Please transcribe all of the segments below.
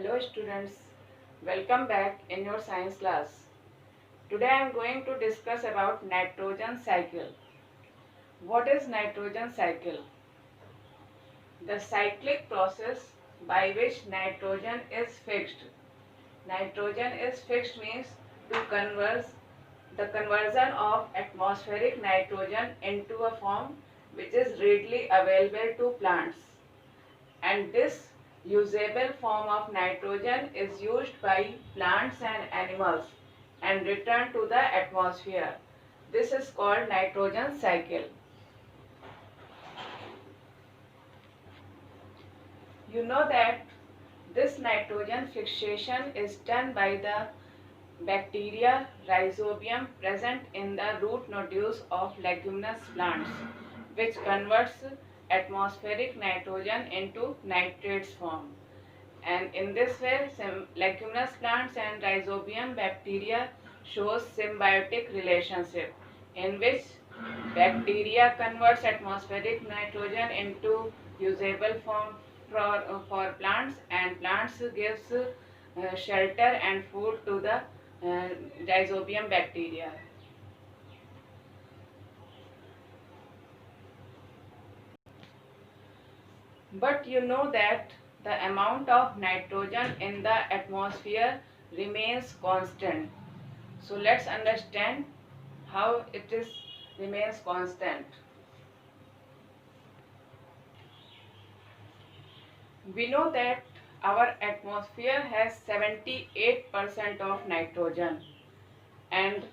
Hello students, welcome back in your science class. Today I am going to discuss about nitrogen cycle. What is nitrogen cycle? The cyclic process by which nitrogen is fixed. Nitrogen is fixed means to convert the conversion of atmospheric nitrogen into a form which is readily available to plants. And this usable form of nitrogen is used by plants and animals and returned to the atmosphere. This is called nitrogen cycle. You know that this nitrogen fixation is done by the bacteria Rhizobium present in the root nodules of leguminous plants, which converts atmospheric nitrogen into nitrates form. And in this way, leguminous plants and rhizobium bacteria shows symbiotic relationship in which bacteria converts atmospheric nitrogen into usable form for plants, and plants gives shelter and food to the rhizobium bacteria. But you know that the amount of nitrogen in the atmosphere remains constant. So let's understand how it is remains constant. We know that our atmosphere has 78% of nitrogen, and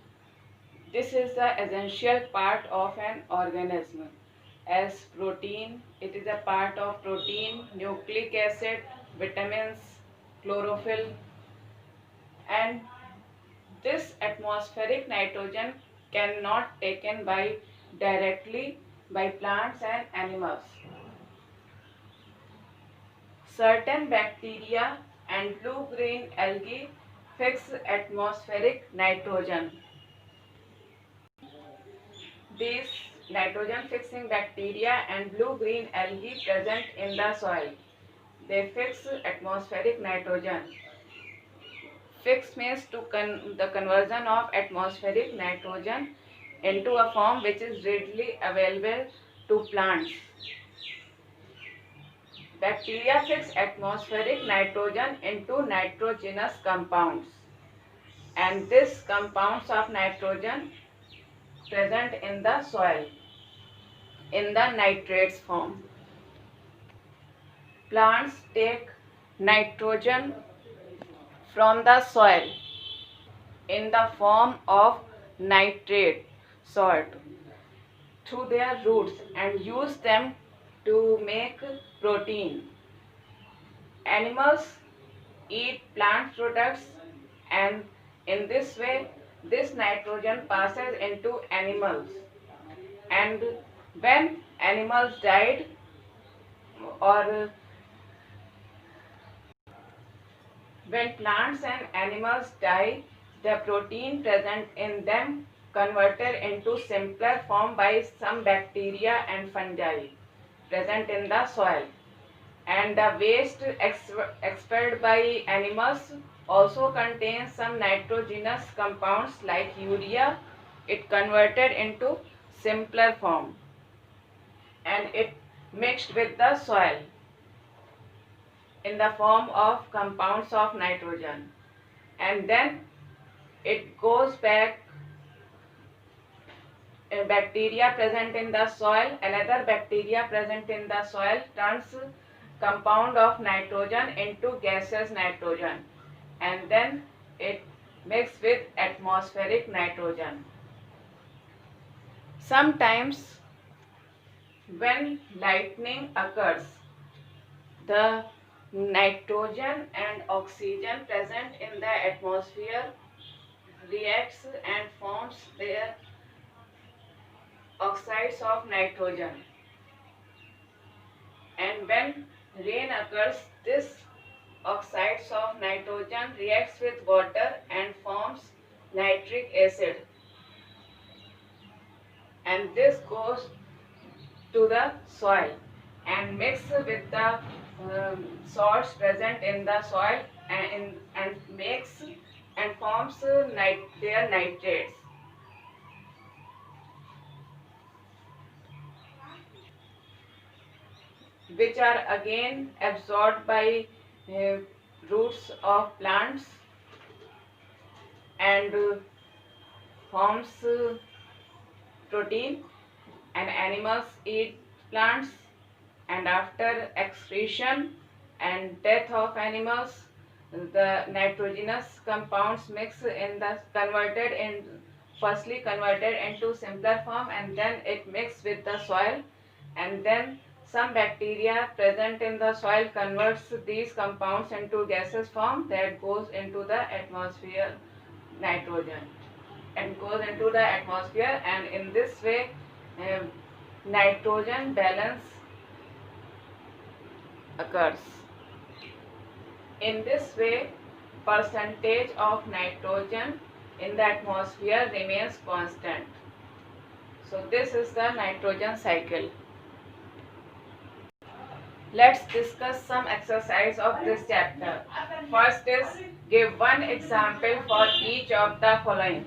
this is the essential part of an organism. As protein, it is a part of protein, nucleic acid, vitamins, chlorophyll, and this atmospheric nitrogen cannot taken by directly by plants and animals. Certain bacteria and blue-green algae fix atmospheric nitrogen. These nitrogen-fixing bacteria and blue-green algae present in the soil, they fix atmospheric nitrogen. Fix means the conversion of atmospheric nitrogen into a form which is readily available to plants. Bacteria fix atmospheric nitrogen into nitrogenous compounds, and these compounds of nitrogen present in the soil in the nitrates form. Plants take nitrogen from the soil in the form of nitrate salt through their roots and use them to make protein. Animals eat plant products, and in this way this nitrogen passes into animals, and when animals died or when plants and animals die, the protein present in them converted into simpler form by some bacteria and fungi present in the soil, and the waste expelled by animals also contains some nitrogenous compounds like urea. It converted into simpler form and it mixed with the soil in the form of compounds of nitrogen, and then it goes back. A bacteria present in the soil, another bacteria present in the soil turns compound of nitrogen into gaseous nitrogen, and then it mixes with atmospheric nitrogen. Sometimes when lightning occurs, the nitrogen and oxygen present in the atmosphere reacts and forms their oxides of nitrogen, and when rain occurs, this oxides of nitrogen reacts with water and forms nitric acid, and this goes to the soil and mix with the salts present in the soil and makes and forms their nitrates, which are again absorbed by uh, roots of plants and forms protein, and animals eat plants, and after excretion and death of animals, the nitrogenous compounds mix in the converted in firstly converted into simpler form, and then it mixed with the soil, and then some bacteria present in the soil converts these compounds into gaseous form that goes into the atmosphere, nitrogen, and goes into the atmosphere, and in this way um, nitrogen balance occurs. In this way, percentage of nitrogen in the atmosphere remains constant. So this is the nitrogen cycle. Let's discuss some exercise of this chapter. First is give one example for each of the following.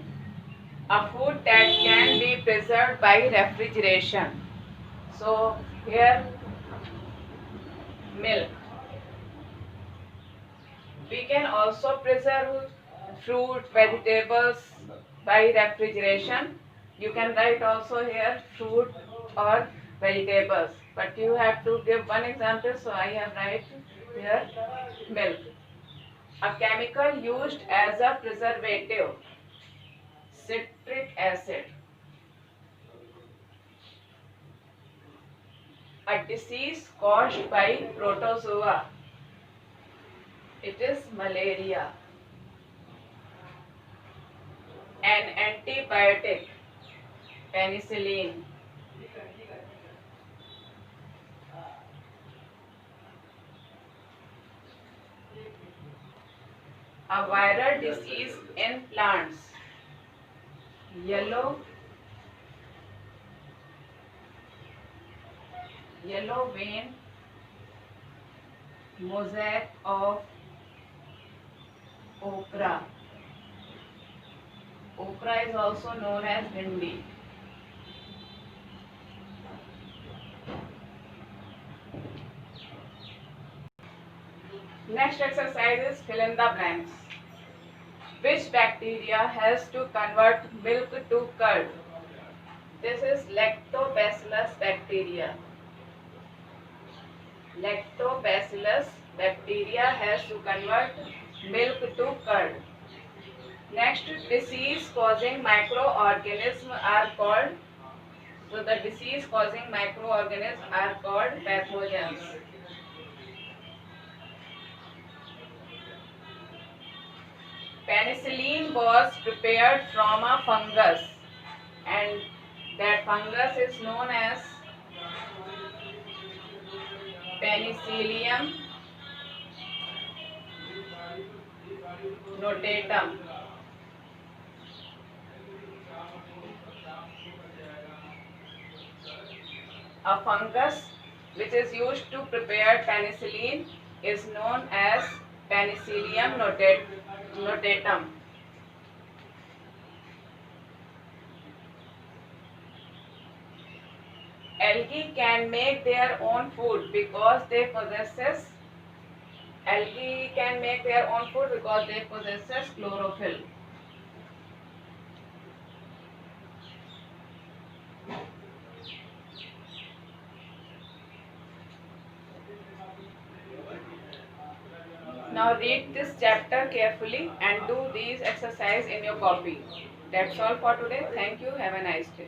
A food that can be preserved by refrigeration. So here milk. We can also preserve fruit, vegetables by refrigeration. You can write also here fruit or vegetables, but you have to give one example, so I have write here milk. A chemical used as a preservative, citric acid. A disease caused by protozoa, it is malaria. An antibiotic, penicillin. A viral disease in plants, yellow vein mosaic of okra. Okra is also known as bhindi. Next exercise is fill in the blanks. Which bacteria has to convert milk to curd? This is lactobacillus bacteria. Lactobacillus bacteria has to convert milk to curd. Next, disease causing microorganisms are called. So the disease causing microorganisms are called pathogens. Penicillin was prepared from a fungus, and that fungus is known as Penicillium notatum. A fungus which is used to prepare penicillin is known as Penicillium notatum. Algae can make their own food because they possess chlorophyll. Now read this chapter carefully and do these exercises in your copy. That's all for today. Thank you. Have a nice day.